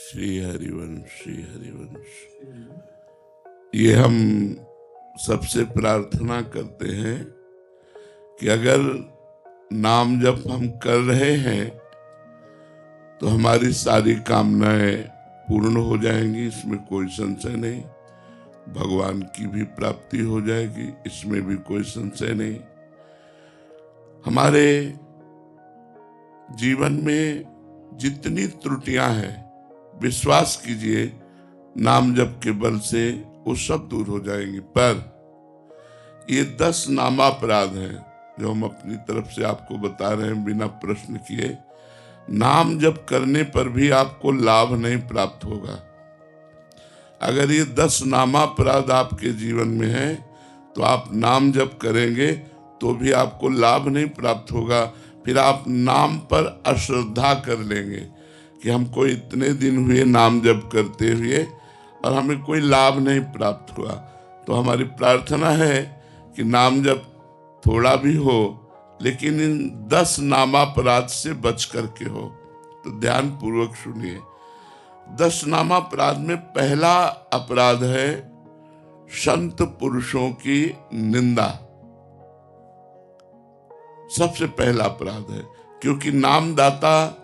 श्री हरिवंश, श्री हरिवंश। ये हम सबसे प्रार्थना करते हैं कि अगर नाम जप हम कर रहे हैं तो हमारी सारी कामनाएं पूर्ण हो जाएंगी, इसमें कोई संशय नहीं। भगवान की भी प्राप्ति हो जाएगी, इसमें भी कोई संशय नहीं। हमारे जीवन में जितनी त्रुटियां हैं, विश्वास कीजिए नाम जप के बल से वो सब दूर हो जाएंगी। पर ये 10 नामापराध हैं जो हम अपनी तरफ से आपको बता रहे हैं बिना प्रश्न किए। नाम जप करने पर भी आपको लाभ नहीं प्राप्त होगा। अगर ये 10 नामापराध आपके जीवन में है तो आप नाम जप करेंगे तो भी आपको लाभ नहीं प्राप्त होगा। फिर आप नाम पर अश्रद्धा कर लेंगे कि हमको इतने दिन हुए नाम जप करते हुए और हमें कोई लाभ नहीं प्राप्त हुआ। तो हमारी प्रार्थना है कि नाम जप थोड़ा भी हो लेकिन इन 10 नामापराध से बच करके हो। तो ध्यान पूर्वक सुनिए। 10 नामापराध में पहला अपराध है संत पुरुषों की निंदा। सबसे पहला अपराध है, क्योंकि नामदाता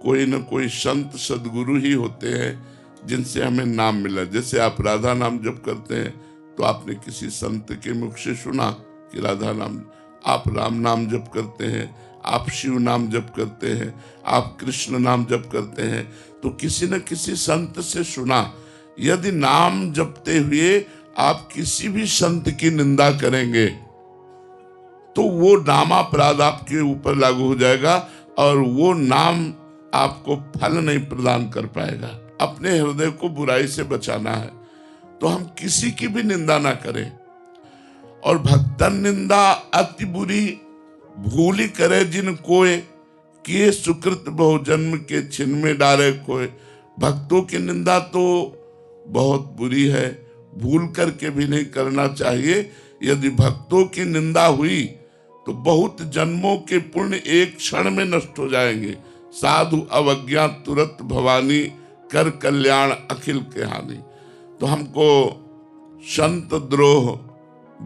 कोई न कोई संत सदगुरु ही होते हैं जिनसे हमें नाम मिला। जैसे आप राधा नाम जप करते हैं तो आपने किसी संत के मुख से सुना कि राधा नाम, आप राम नाम जप करते हैं, आप शिव नाम जप करते हैं, आप कृष्ण नाम जप करते हैं, तो किसी न किसी संत से सुना। यदि नाम जपते हुए आप किसी भी संत की निंदा करेंगे तो वो नामापराध आपके ऊपर लागू हो जाएगा और वो नाम आपको फल नहीं प्रदान कर पाएगा। अपने हृदय को बुराई से बचाना है तो हम किसी की भी निंदा ना करें। और भक्तन निंदा अति बुरी भूली करे जिन कोय, किए सुकृत बहु जन्म के छिन में डारे कोय। भक्तों की निंदा तो बहुत बुरी है, भूल करके भी नहीं करना चाहिए। यदि भक्तों की निंदा हुई तो बहुत जन्मों के पुण्य एक क्षण में नष्ट हो जाएंगे। साधु अवज्ञा तुरंत भवानी, कर कल्याण अखिल के हानि। तो हमको संत द्रोह,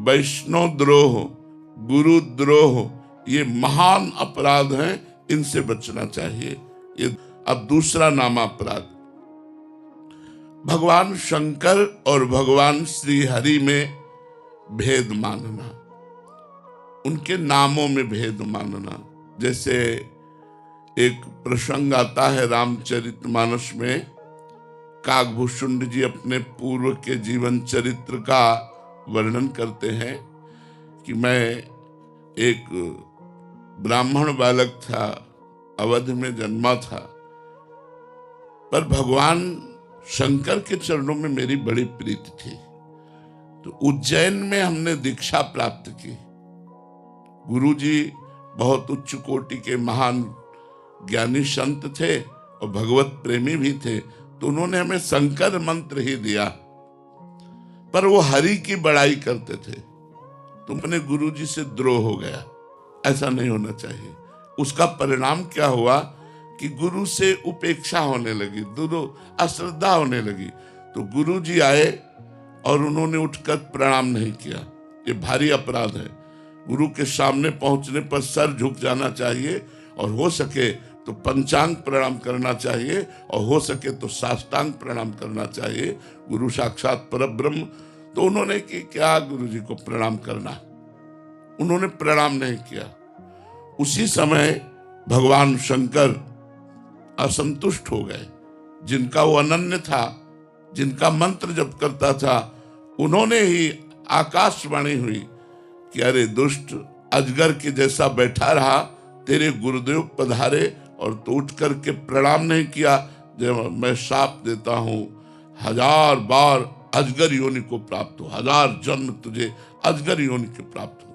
वैष्णव द्रोह, गुरु द्रोह ये महान अपराध हैं, इनसे बचना चाहिए। ये अब दूसरा नामापराध, भगवान शंकर और भगवान श्री हरि में भेद मानना, उनके नामों में भेद मानना। जैसे एक प्रसंग आता है रामचरितमानस में, काकभूषुंड जी अपने पूर्व के जीवन चरित्र का वर्णन करते हैं कि मैं एक ब्राह्मण बालक था, अवध में जन्मा था, पर भगवान शंकर के चरणों में मेरी बड़ी प्रीति थी। तो उज्जैन में हमने दीक्षा प्राप्त की। गुरुजी बहुत उच्च कोटि के महान ज्ञानी संत थे और भगवत प्रेमी भी थे, तो उन्होंने हमें शंकर मंत्र ही दिया, पर वो हरि की बड़ाई करते थे। तुमने गुरुजी से द्रोह हो गया, ऐसा नहीं होना चाहिए। उसका परिणाम क्या हुआ कि गुरु से उपेक्षा होने लगी, अश्रद्धा होने लगी। तो गुरुजी आए और उन्होंने उठकर प्रणाम नहीं किया। ये भारी अपराध है। गुरु के सामने पहुंचने पर सर झुक जाना चाहिए और हो सके तो पंचांग प्रणाम करना चाहिए और हो सके तो साष्टांग प्रणाम करना चाहिए। गुरु साक्षात परब्रह्म। तो उन्होंने कि क्या गुरु जी को प्रणाम करना, उन्होंने प्रणाम नहीं किया। उसी समय भगवान शंकर असंतुष्ट हो गए। जिनका वो अनन्य था, जिनका मंत्र जप करता था, उन्होंने ही आकाशवाणी हुई कि अरे दुष्ट, अजगर के जैसा बैठा रहा, तेरे गुरुदेव पधारे और तो उठ करके प्रणाम नहीं किया। जब मैं शाप देता हूं 1000 बार अजगर योनि को प्राप्त हो, 1000 जन्म तुझे अजगर योनि के प्राप्त हो।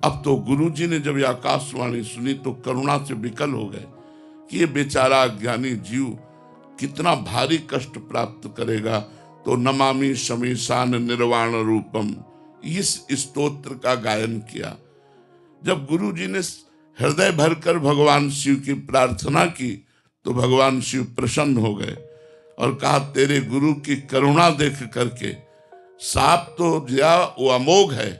अब तो गुरुजी ने जब ये आकाशवाणी सुनी तो करुणा से विकल हो गए कि ये बेचारा ज्ञानी जीव कितना भारी कष्ट प्राप्त करेगा। तो नमामि शमीशान निर्वाण रूपम, इस स्तोत्र का गायन किया। जब गुरु जी ने हृदय भरकर भगवान शिव की प्रार्थना की तो भगवान शिव प्रसन्न हो गए और कहा तेरे गुरु की करुणा देख करके साप तो गया, वो अमोघ है,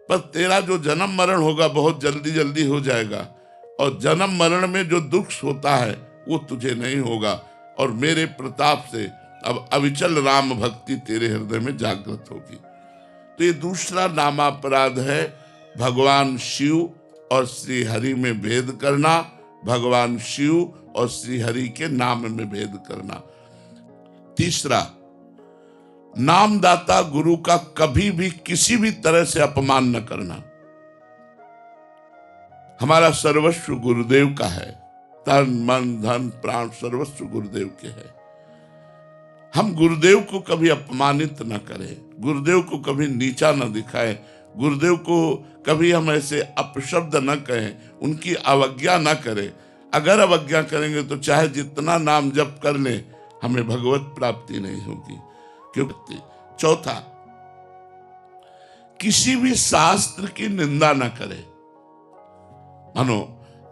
पर तेरा जो जन्म मरण होगा बहुत जल्दी जल्दी हो जाएगा, और जन्म मरण में जो दुख होता है वो तुझे नहीं होगा, और मेरे प्रताप से अब अविचल राम भक्ति तेरे हृदय में जागृत होगी। तो ये दूसरा नामापराध है, भगवान शिव और श्री हरि में भेद करना, भगवान शिव और श्री हरि के नाम में भेद करना। तीसरा, नामदाता गुरु का कभी भी किसी भी तरह से अपमान न करना। हमारा सर्वस्व गुरुदेव का है, तन मन धन प्राण सर्वस्व गुरुदेव के है। हम गुरुदेव को कभी अपमानित न करें, गुरुदेव को कभी नीचा न दिखाएं, गुरुदेव को कभी हम ऐसे अपशब्द न कहें, उनकी अवज्ञा न करें। अगर अवज्ञा करेंगे तो चाहे जितना नाम जप कर लें, हमें भगवत प्राप्ति नहीं होगी। क्योंकि चौथा, किसी भी शास्त्र की निंदा न करें। मानो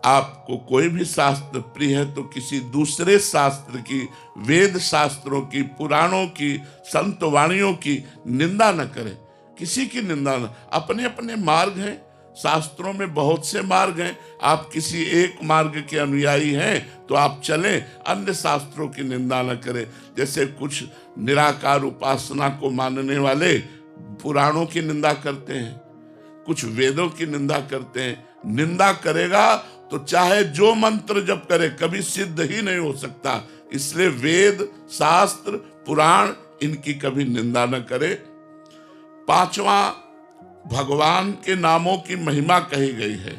आपको कोई भी शास्त्र प्रिय है तो किसी दूसरे शास्त्र की, वेद शास्त्रों की, पुराणों की, संत वाणियों की निंदा न करें, किसी की निंदा न। अपने अपने मार्ग हैं, शास्त्रों में बहुत से मार्ग हैं, आप किसी एक मार्ग के अनुयायी हैं तो आप चलें, अन्य शास्त्रों की निंदा न करें। जैसे कुछ निराकार उपासना को मानने वाले पुराणों की निंदा करते हैं, कुछ वेदों की निंदा करते हैं। निंदा करेगा तो चाहे जो मंत्र जप करे कभी सिद्ध ही नहीं हो सकता। इसलिए वेद शास्त्र पुराण इनकी कभी निंदा न करे। पांचवा, भगवान के नामों की महिमा कही गई है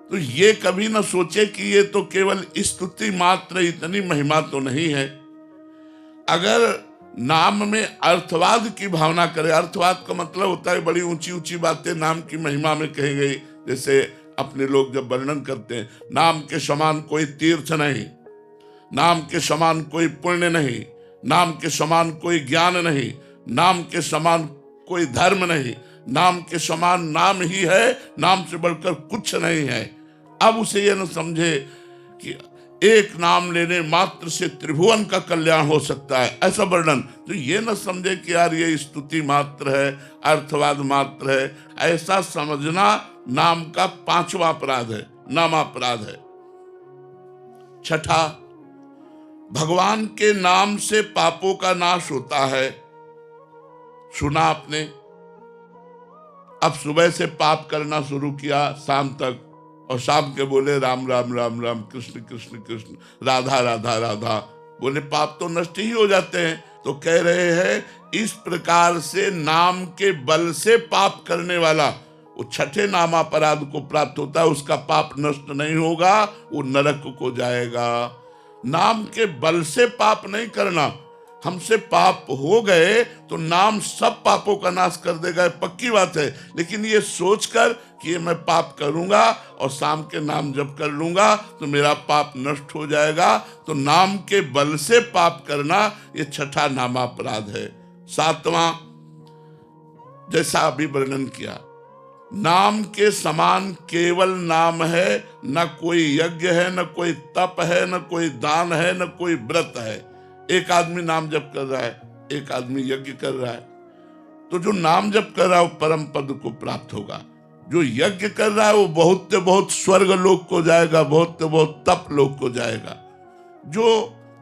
तो ये कभी न सोचे कि ये तो केवल स्तुति मात्र, इतनी महिमा तो नहीं है। अगर नाम में अर्थवाद की भावना करे, अर्थवाद का मतलब होता है बड़ी ऊंची ऊंची बातें नाम की महिमा में कही गई। जैसे अपने लोग जब वर्णन करते हैं, नाम के समान कोई तीर्थ नहीं, नाम के समान कोई पुण्य नहीं, नाम के समान कोई ज्ञान नहीं, नाम के समान कोई धर्म नहीं, नाम के समान नाम ही है, नाम से बढ़कर कुछ नहीं है। अब उसे यह न समझे कि एक नाम लेने मात्र से त्रिभुवन का कल्याण हो सकता है, ऐसा वर्णन। तो ये न समझे कि यार ये स्तुति मात्र है, अर्थवाद मात्र है, ऐसा समझना नाम का पांचवा अपराध है, नामापराध है। छठा, भगवान के नाम से पापों का नाश होता है। सुना आपने, अब सुबह से पाप करना शुरू किया शाम तक, और शाम के बोले राम राम राम राम, कृष्ण कृष्ण कृष्ण, राधा राधा राधा, बोले पाप तो नष्ट ही हो जाते हैं। तो कह रहे हैं इस प्रकार से नाम के बल से पाप करने वाला वो छठे नामापराध को प्राप्त होता है, उसका पाप नष्ट नहीं होगा, वो नरक को जाएगा। नाम के बल से पाप नहीं करना, हमसे पाप हो गए तो नाम सब पापों का नाश कर देगा, पक्की बात है। लेकिन ये सोचकर कि ये मैं पाप करूंगा और शाम के नाम जप कर लूंगा तो मेरा पाप नष्ट हो जाएगा, तो नाम के बल से पाप करना ये छठा नामापराध है। सातवां, जैसा अभी वर्णन किया, नाम के समान केवल नाम है, न कोई यज्ञ है, न कोई तप है, न कोई दान है, न कोई व्रत है। एक आदमी नाम जप कर रहा है, एक आदमी यज्ञ कर रहा है, तो जो नाम जप कर रहा है वो परम पद को प्राप्त होगा। जो यज्ञ कर रहा है वो बहुत से बहुत स्वर्ग लोक को जाएगा, बहुत से बहुत तप लोक को जाएगा। जो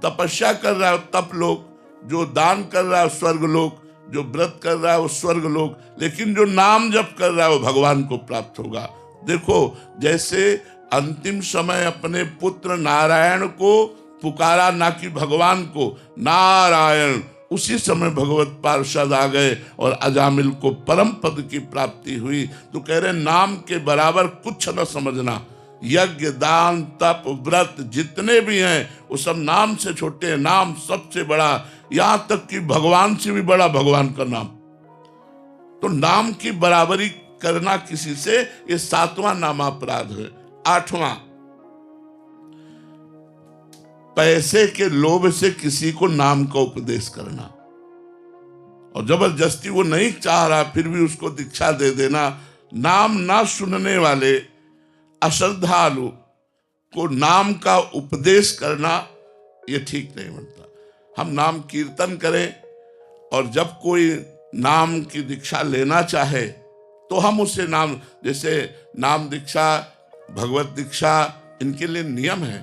तपस्या कर रहा है वो तप लोक, जो दान कर रहा है वो स्वर्ग लोक, जो व्रत कर रहा है वो स्वर्ग लोक, लेकिन जो नाम जप कर रहा है वो भगवान को प्राप्त होगा। देखो, जैसे अंतिम समय अपने पुत्र नारायण को पुकारा, ना कि भगवान को, नारायण, उसी समय भगवत पार्षद आ गए और अजामिल को परम पद की प्राप्ति हुई। तो कह रहे नाम के बराबर कुछ न समझना। यज्ञ दान तप व्रत जितने भी हैं वो सब नाम से छोटे हैं, नाम सबसे बड़ा, यहां तक कि भगवान से भी बड़ा भगवान का नाम। तो नाम की बराबरी करना किसी से, ये सातवां नामापराध है। आठवां, पैसे के लोभ से किसी को नाम का उपदेश करना, और जबरदस्ती वो नहीं चाह रहा फिर भी उसको दीक्षा दे देना। नाम ना सुनने वाले अश्रद्धालु को नाम का उपदेश करना, ये ठीक नहीं बनता। हम नाम कीर्तन करें, और जब कोई नाम की दीक्षा लेना चाहे तो हम उसे नाम, जैसे नाम दीक्षा, भगवत दीक्षा, इनके लिए नियम है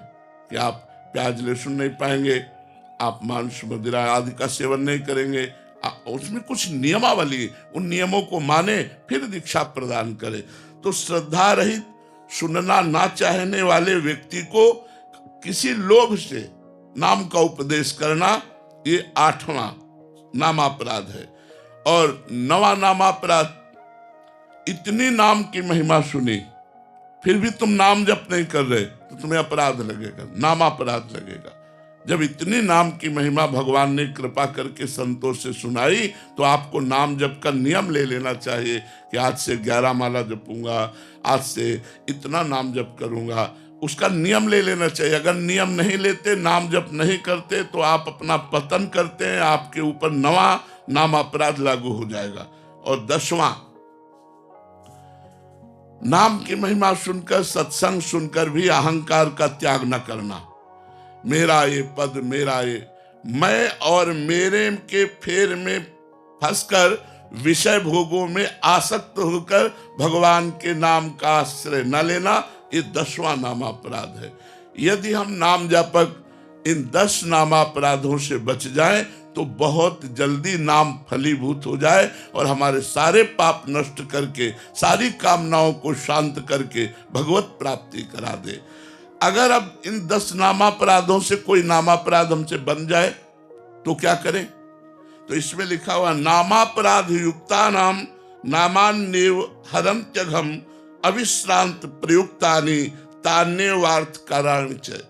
कि आप प्याज लहसुन नहीं पाएंगे, आप मांस मदिरा आदि का सेवन नहीं करेंगे, उसमें कुछ नियमावली, उन नियमों को माने फिर दीक्षा प्रदान करें। तो श्रद्धा रहित, सुनना ना चाहने वाले व्यक्ति को किसी लोभ से नाम का उपदेश करना, ये 8वां नामापराध है। और 9वां नामापराध, इतनी नाम की महिमा सुनी फिर भी तुम नाम जप नहीं कर रहे तो तुम्हें अपराध लगेगा, नामापराध लगेगा। जब इतनी नाम की महिमा भगवान ने कृपा करके संतों से सुनाई तो आपको नाम जप का नियम ले लेना चाहिए कि आज से 11 माला जपूंगा, आज से इतना नाम जप करूंगा, उसका नियम ले लेना चाहिए। अगर नियम नहीं लेते, नाम जप नहीं करते, तो आप अपना पतन करते हैं, आपके ऊपर 9वां नाम अपराध लागू हो जाएगा। और 10वां, नाम की महिमा सुनकर, सत्संग सुनकर भी अहंकार का त्याग न करना। मेरा ये पद, मेरा ये, मैं और मेरे के फेर में फंसकर विषय भोगों में आसक्त होकर भगवान के नाम का आश्रय न लेना, ये 10वां नामापराध है। यदि हम नाम जापक इन 10 नामापराधों से बच जाएं तो बहुत जल्दी नाम फलीभूत हो जाए और हमारे सारे पाप नष्ट करके, सारी कामनाओं को शांत करके भगवत प्राप्ति करा दे। अगर अब इन 10 नामापराधों से कोई नामापराध हमसे बन जाए तो क्या करें? तो इसमें लिखा हुआ, नामापराध युक्ता नाम नामान्येव हरन्त्यघम अविश्रांत प्रयुक्तानि तान्येवार्थ काराणि च।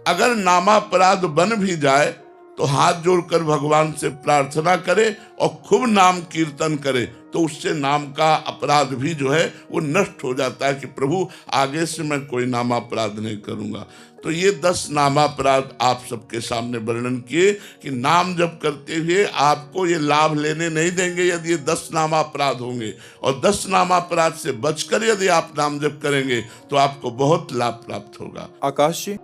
अगर नामापराध बन भी जाए तो हाथ जोड़कर भगवान से प्रार्थना करे और खूब नाम कीर्तन करे, तो उससे नाम का अपराध भी जो है वो नष्ट हो जाता है कि प्रभु आगे से मैं कोई नामापराध नहीं करूंगा। तो ये 10 नामापराध आप सबके सामने वर्णन किए कि नाम जप करते हुए आपको ये लाभ लेने नहीं देंगे यदि ये 10 नामापराध होंगे, और 10 नामापराध से बचकर यदि आप नाम जप करेंगे तो आपको बहुत लाभ प्राप्त होगा। आकाश जी,